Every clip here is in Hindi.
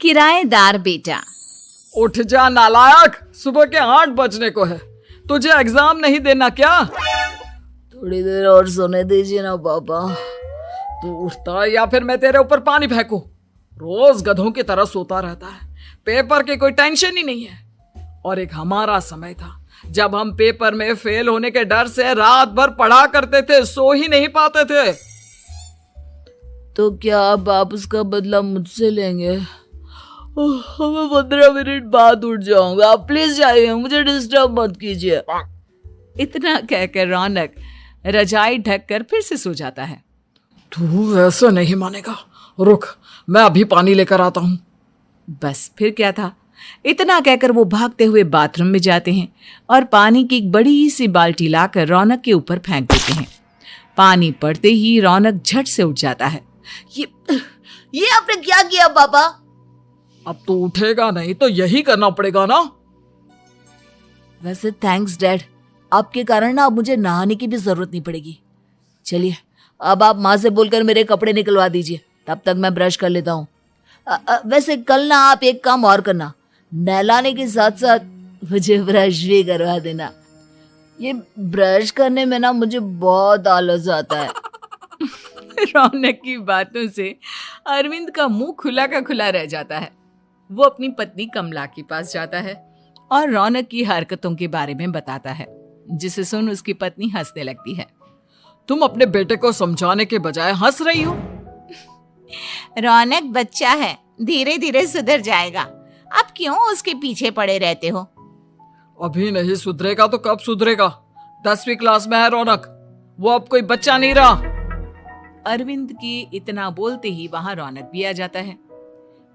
किराएदार बेटा। उठ जा नालायक, सुबह के 8 बजने को है। तुझे एग्जाम नहीं देना क्या? थोड़ी देर और सोने दीजिए ना पापा। तू उठता है या फिर मैं तेरे ऊपर पानी फेंकूं? रोज गधों की तरह सोता रहता है, पेपर की कोई टेंशन ही नहीं है। और एक हमारा समय था जब हम पेपर में फेल होने के डर से रात भर पढ़ा करते थे, सो ही नहीं पाते थे। तो क्या अब आप उसका बदला मुझसे लेंगे? मैं 15 मिनट बाद उठ जाऊंगा, आप प्लीज जाइए, मुझे डिस्टर्ब मत कीजिए। इतना कहकर रौनक रजाई ढककर फिर से सो जाता है। तू ऐसा नहीं मानेगा, रुक मैं अभी पानी लेकर आता हूं। बस फिर क्या था, इतना कहकर वो भागते हुए बाथरूम में जाते हैं और पानी की एक बड़ी सी बाल्टी लाकर रौनक के ऊपर फेंक देते हैं। पानी पड़ते ही रौनक झट से उठ जाता है। ये आपने क्या किया पापा? अब तो उठेगा नहीं तो यही करना पड़ेगा ना। वैसे थैंक्स डैड, आपके कारण ना अब मुझे नहाने की भी जरूरत नहीं पड़ेगी। चलिए अब आप माँ से बोलकर मेरे कपड़े निकलवा दीजिए, तब तक मैं ब्रश कर लेता हूँ। वैसे कल ना आप एक काम और करना, नहलाने के साथ साथ मुझे ब्रश भी करवा देना। ये ब्रश करने में ना मुझे बहुत आलस आता है। रौनक की बातों से अरविंद का मुंह खुला का खुला रह जाता है। वो अपनी पत्नी कमला के पास जाता है और रौनक की हरकतों के बारे में बताता है, जिसे सुन उसकी पत्नी हंसने लगती है। तुम अपने बेटे को समझाने के बजाय हंस रही हो। रौनक बच्चा है, धीरे धीरे सुधर जाएगा, आप क्यों उसके पीछे पड़े रहते हो? अभी नहीं सुधरेगा तो कब सुधरेगा? 10वीं क्लास में है रौनक, वो अब कोई बच्चा नहीं रहा। अरविंद की इतना बोलते ही वहां रौनक भी आ जाता है।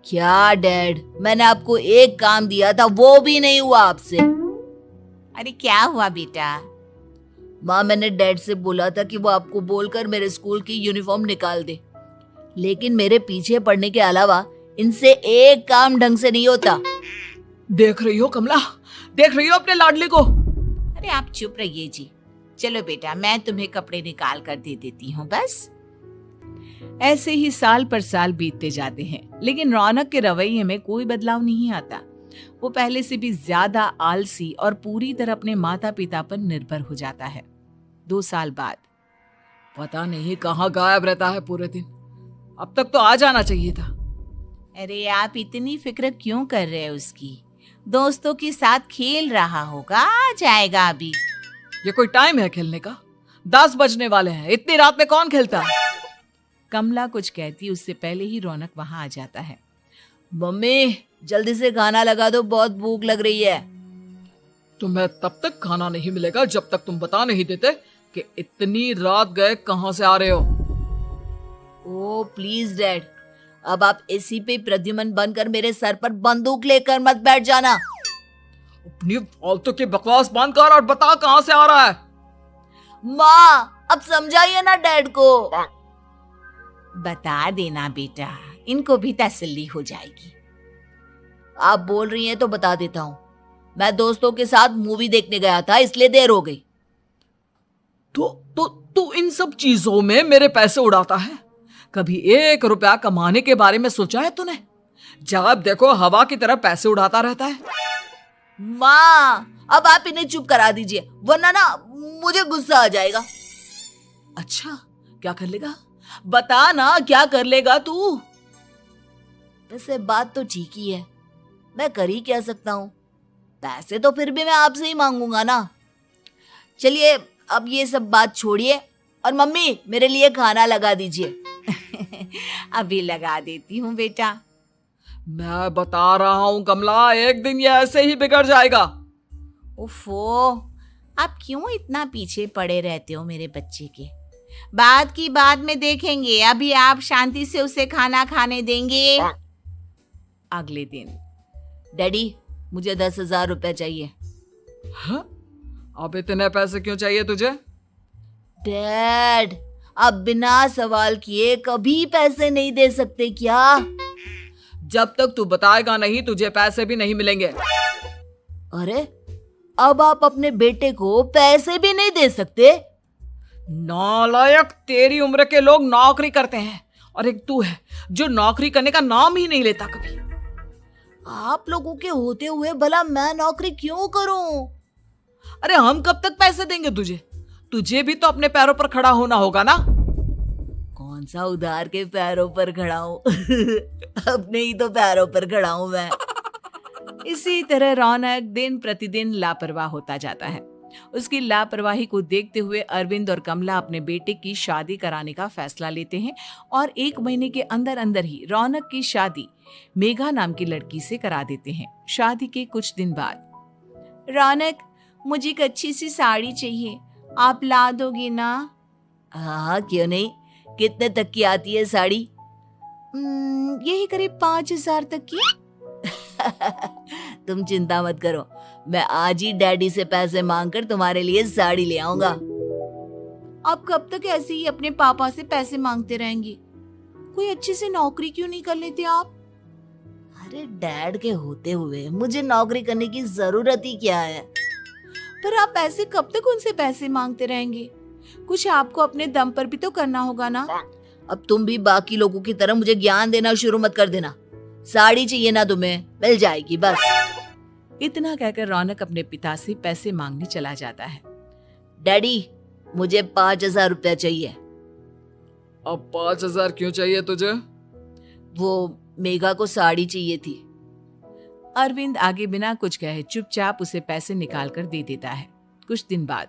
क्या डैड, मैंने आपको एक काम दिया था, वो भी नहीं हुआ आपसे। अरे क्या हुआ बेटा? माँ, मैंने डैड से बोला था कि वो आपको बोलकर मेरे स्कूल की यूनिफॉर्म निकाल दे, लेकिन मेरे पीछे पड़ने के अलावा इनसे एक काम ढंग से नहीं होता। देख रही हो कमला, देख रही हो अपने लाडले को? अरे आप चुप रहिए जी। चलो बेटा, मैं तुम्हें कपड़े निकाल कर दे देती हूँ। बस ऐसे ही साल पर साल बीतते जाते हैं, लेकिन रौनक के रवैये में कोई बदलाव नहीं आता। वो पहले से भी ज्यादा आलसी और पूरी तरह अपने माता पिता पर निर्भर हो जाता है। 2 साल बाद पता नहीं कहाँ गायब रहता है पूरे दिन, अब तक तो आ जाना चाहिए था। अरे आप इतनी फिक्र क्यों कर रहे हैं उसकी? दोस्तों के साथ खेल रहा होगा, आ जाएगा अभी। ये कोई टाइम है खेलने का? 10 बजने वाले हैं, इतनी रात में कौन खेलता है? कमला कुछ कहती उससे पहले ही रौनक वहां आ जाता है। मम्मी जल्दी से खाना लगा दो, बहुत भूख लग रही है। तुम्हें तब तक खाना नहीं मिलेगा जब तक तुम बता नहीं देते कि इतनी रात गए कहां से आ रहे हो। ओ प्लीज डैड, अब आप एसी पे प्रद्युमन बनकर मेरे सर पर बंदूक लेकर मत बैठ जाना। अपनी फालतू की बकवास बंद कर और बता कहां से आ रहा है। माँ अब समझाइए ना डैड को। बता देना बेटा, इनको भी तसल्ली हो जाएगी। आप बोल रही हैं तो बता देता हूँ, मैं दोस्तों के साथ मूवी देखने गया था, इसलिए देर हो गई। तो इन सब चीजों में मेरे पैसे उड़ाता है? कभी 1 रुपया कमाने के बारे में सोचा है तूने? जब देखो हवा की तरह पैसे उड़ाता रहता है। माँ अब आप इन्हें चुप करा दीजिए, वरना ना मुझे गुस्सा आ जाएगा। अच्छा क्या कर लेगा? बता ना, क्या कर लेगा तू? वैसे बात तो ठीक ही है, मैं कर ही क्या सकता हूँ। पैसे तो फिर भी मैं आपसे ही मांगूंगा ना। चलिए अब ये सब बात छोड़िए और मम्मी मेरे लिए खाना लगा दीजिए। अभी लगा देती हूँ बेटा। मैं बता रहा हूँ कमला, एक दिन ये ऐसे ही बिगड़ जाएगा। उफ़ो, आप क्यों इतना पीछे पड़े रहते हो मेरे बच्चे के? बात की बाद में देखेंगे, अभी आप शांति से उसे खाना खाने देंगे। अगले दिन, डैडी मुझे 10,000 रुपए चाहिए। हाँ? अब इतने पैसे क्यों चाहिए तुझे? डैड आप बिना सवाल किए कभी पैसे नहीं दे सकते क्या? जब तक तू बताएगा नहीं तुझे पैसे भी नहीं मिलेंगे। अरे अब आप अपने बेटे को पैसे भी नहीं दे सकते? नालायक, तेरी उम्र के लोग नौकरी करते हैं और एक तू है जो नौकरी करने का नाम ही नहीं लेता कभी। आप लोगों के होते हुए भला मैं नौकरी क्यों करूं? अरे हम कब तक पैसे देंगे तुझे? तुझे भी तो अपने पैरों पर खड़ा होना होगा ना। कौन सा उधार के पैरों पर खड़ा हूं? अपने ही तो पैरों पर खड़ा हूं मैं। इसी तरह रौनक दिन प्रतिदिन लापरवाह होता जाता है। उसकी लापरवाही को देखते हुए अरविंद और कमला अपने बेटे की शादी कराने का फैसला लेते हैं और 1 महीने के अंदर अंदर ही रौनक की शादी मेघा नाम की लड़की से करा देते हैं। शादी के कुछ दिन बाद, रौनक, मुझे एक अच्छी सी साड़ी चाहिए, आप ला दोगे ना? हाँ, क्यों नहीं। कितने तक की आती है साड़ी? यही करीब 5,000 तक की। तुम चिंता मत करो, मैं आज ही डैडी से पैसे मांगकर तुम्हारे लिए साड़ी ले आऊंगा। आप कब तक ऐसे ही अपने पापा से पैसे मांगते रहेंगे? कोई अच्छी सी नौकरी क्यों नहीं कर लेते आप? अरे डैड के होते हुए मुझे नौकरी करने की जरूरत ही क्या है? पर आप ऐसे कब तक उनसे पैसे मांगते रहेंगे? कुछ आपको अपने दम पर भी तो करना होगा ना। अब तुम भी बाकी लोगों की तरह मुझे ज्ञान देना शुरू मत कर देना। साड़ी चाहिए ना तुम्हें, मिल जाएगी बस। इतना कहकर रौनक अपने पिता से पैसे मांगने चला जाता है। डैडी, मुझे 5,000 रुपया चाहिए। अब 5,000 क्यों चाहिए तुझे? वो मेघा को साड़ी चाहिए थी। अरविंद आगे बिना कुछ कहे चुपचाप उसे पैसे निकाल कर दे देता है। कुछ दिन बाद,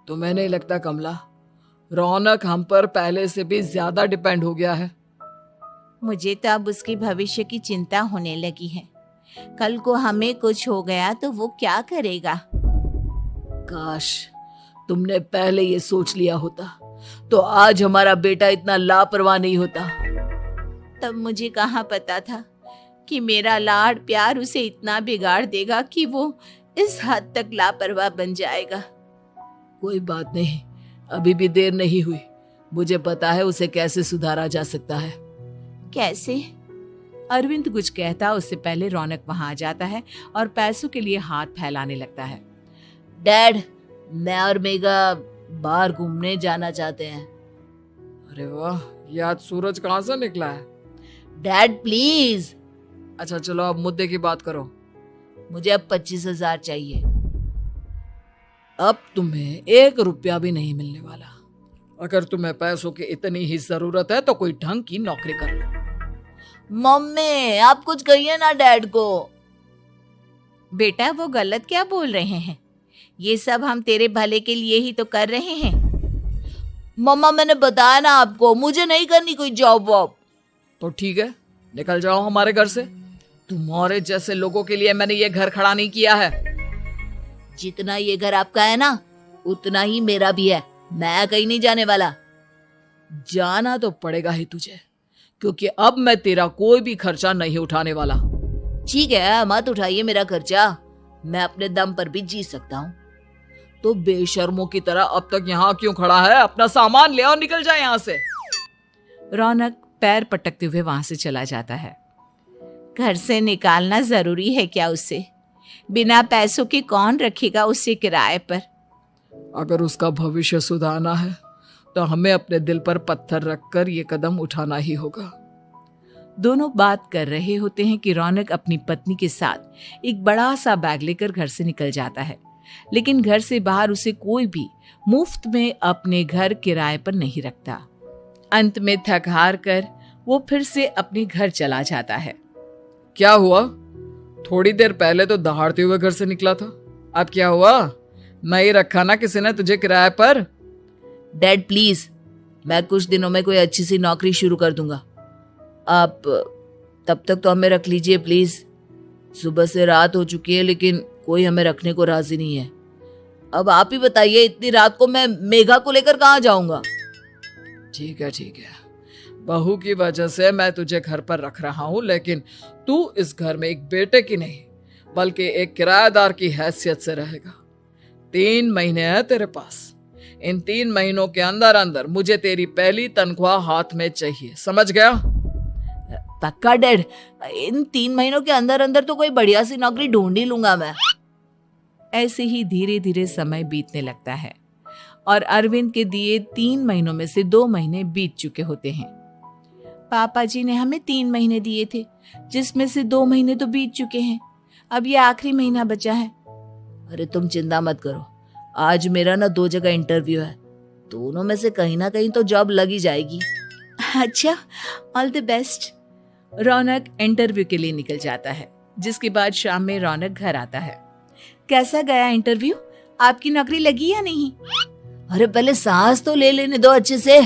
तुम्हें नहीं लगता कमला, रौनक हम पर पहले से भी ज्यादा डिपेंड हो गया है? मुझे तो अब उसके भविष्य की चिंता होने लगी है। कल को हमें कुछ हो गया तो वो क्या करेगा? काश तुमने पहले ये सोच लिया होता तो आज हमारा बेटा इतना लापरवाह नहीं होता। तब मुझे कहाँ पता था कि मेरा लाड़ प्यार उसे इतना बिगाड़ देगा कि वो इस हद तक लापरवाह बन जाएगा। कोई बात नहीं, अभी भी देर नहीं हुई। मुझे पता है उसे कैसे सुधारा जा सकता है। कैसे? अरविंद कुछ कहता उससे पहले रौनक वहां आ जाता है और पैसों के लिए हाथ फैलाने लगता है। डैड, मैं और मेघा बाहर घूमने जाना चाहते हैं। अरे वाह, ये आज सूरज कहाँ से निकला है? Dad please. अच्छा चलो अब मुद्दे की बात करो। मुझे अब 25,000 चाहिए। अब तुम्हें 1 रुपया भी नहीं मिलने वाला। अगर तुम्हें पैसों की इतनी ही जरूरत है तो कोई ढंग की नौकरी कर लो। मम्मी, आप कुछ कहिए ना डैड को। बेटा, वो गलत क्या बोल रहे हैं? ये सब हम तेरे भले के लिए ही तो कर रहे हैं। मम्मा, मैंने बताया ना आपको, मुझे नहीं करनी कोई जॉब वॉब। तो ठीक है, निकल जाओ हमारे घर से। तुम्हारे जैसे लोगों के लिए मैंने ये घर खड़ा नहीं किया है। जितना ये घर आपका है ना, उतना ही मेरा भी है। मैं कहीं नहीं जाने वाला। जाना तो पड़ेगा ही तुझे, क्योंकि अब मैं तेरा कोई भी खर्चा नहीं उठाने वाला। ठीक है, मत उठाइए मेरा खर्चा, मैं अपने दम पर भी जी सकता हूँ। तो बेशर्मों की तरह अब तक यहाँ क्यों खड़ा है? अपना सामान ले और निकल जाए यहाँ से। रौनक पैर पटकते हुए वहां से चला जाता है। घर से निकालना जरूरी है क्या उसे? बिना पैसों के कौन रखेगा उसे किराए पर? अगर उसका भविष्य सुधारना है तो हमें अपने दिल पर पत्थर रखकर ये कदम उठाना ही होगा। दोनों बात कर रहे होते हैं कि रौनक अपनी पत्नी के साथ एक बड़ा सा बैग लेकर घर से निकल जाता है, लेकिन घर से बाहर उसे कोई भी मुफ्त में अपने घर किराए पर नहीं रखता। अंत में थक हार कर वो फिर से अपने घर चला जाता है। क्या हुआ? थोड़ी देर पहले तो दहाड़ते हुए घर से निकला था, अब क्या हुआ? नहीं रखा ना किसी ने तुझे किराए पर? डैड प्लीज, मैं कुछ दिनों में कोई अच्छी सी नौकरी शुरू कर दूंगा। आप तब तक तो हमें रख लीजिए प्लीज। सुबह से रात हो चुकी है लेकिन कोई हमें रखने को राजी नहीं है। अब आप ही बताइए, इतनी रात को मैं मेघा को लेकर कहाँ जाऊंगा? ठीक है ठीक है, बहू की वजह से मैं तुझे घर पर रख रहा हूँ, लेकिन तू इस घर में एक बेटे की नहीं बल्कि एक किराएदार की हैसियत से रहेगा। 3 महीने है तेरे पास। इन 3 महीनों के अंदर अंदर मुझे तेरी पहली तनख्वाह हाथ में चाहिए, समझ गया? पक्का डैड, इन 3 महीनों के अंदर अंदर तो कोई बढ़िया सी नौकरी ढूंढ ही लूंगा मैं। ऐसे ही धीरे धीरे समय बीतने लगता है और अरविंद के दिए 3 महीनों में से 2 महीने बीत चुके होते हैं। पापा जी ने हमें 3 महीने दिए थे, जिसमें से 2 महीने तो बीत चुके हैं। अब ये आखिरी महीना बचा है। अरे तुम चिंता मत करो, आज मेरा ना 2 जगह इंटरव्यू है, दोनों में से कहीं ना कहीं तो जॉब लगी जाएगी। अच्छा, all the best. Raunak interview के लिए निकल जाता है, जिसके बाद शाम में रौनक घर आता है। कैसा गया इंटरव्यू? आपकी नौकरी लगी या नहीं? अरे पहले सांस तो ले लेने दो अच्छे से।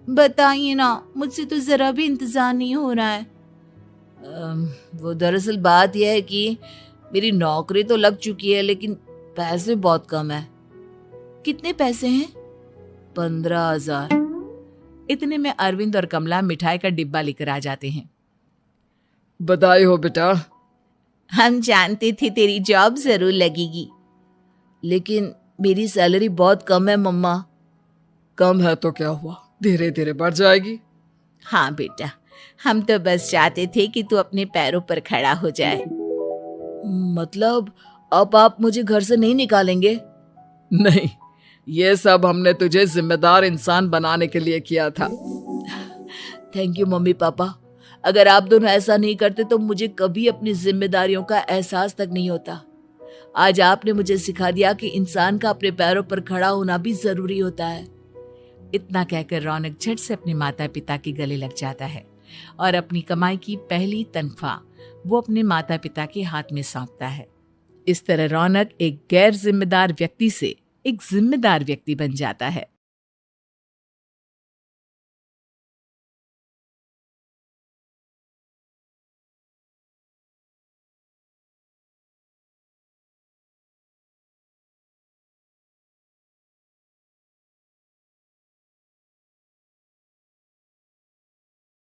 बताइए ना, मुझसे तो जरा भी इंतजार नहीं हो रहा है। वो दरअसल बात यह है कि मेरी नौकरी तो लग चुकी है, लेकिन पैसे बहुत कम है। कितने पैसे हैं? 15,000। इतने में अरविंद और कमला मिठाई का डिब्बा लेकर आ जाते हैं। बधाई हो बेटा। हम जानते थे तेरी जॉब जरूर लगेगी। लेकिन मेरी सैलरी बहुत कम है मम्मा। कम है तो क्या हुआ, धीरे धीरे बढ़ जाएगी। हाँ बेटा, हम तो बस चाहते थे कि तू अपने पैरों पर खड़ा हो जाए। मतलब अब आप मुझे घर से नहीं निकालेंगे? नहीं, ये सब हमने तुझे जिम्मेदार इंसान बनाने के लिए किया था। Thank you mummy papa. अगर आप दोनों ऐसा नहीं करते तो मुझे कभी अपनी जिम्मेदारियों का एहसास तक नहीं होता। आज आपने मुझे सिखा दिया कि इंसान का अपने पैरों पर खड़ा होना भी जरूरी होता है। इतना कहकर रौनक झट से अपने माता पिता के गले लग जाता है और अपनी कमाई की पहली तनख्वाह वो अपने माता पिता के हाथ में सौंपता है। इस तरह रौनक एक गैर जिम्मेदार व्यक्ति से एक जिम्मेदार व्यक्ति बन जाता है।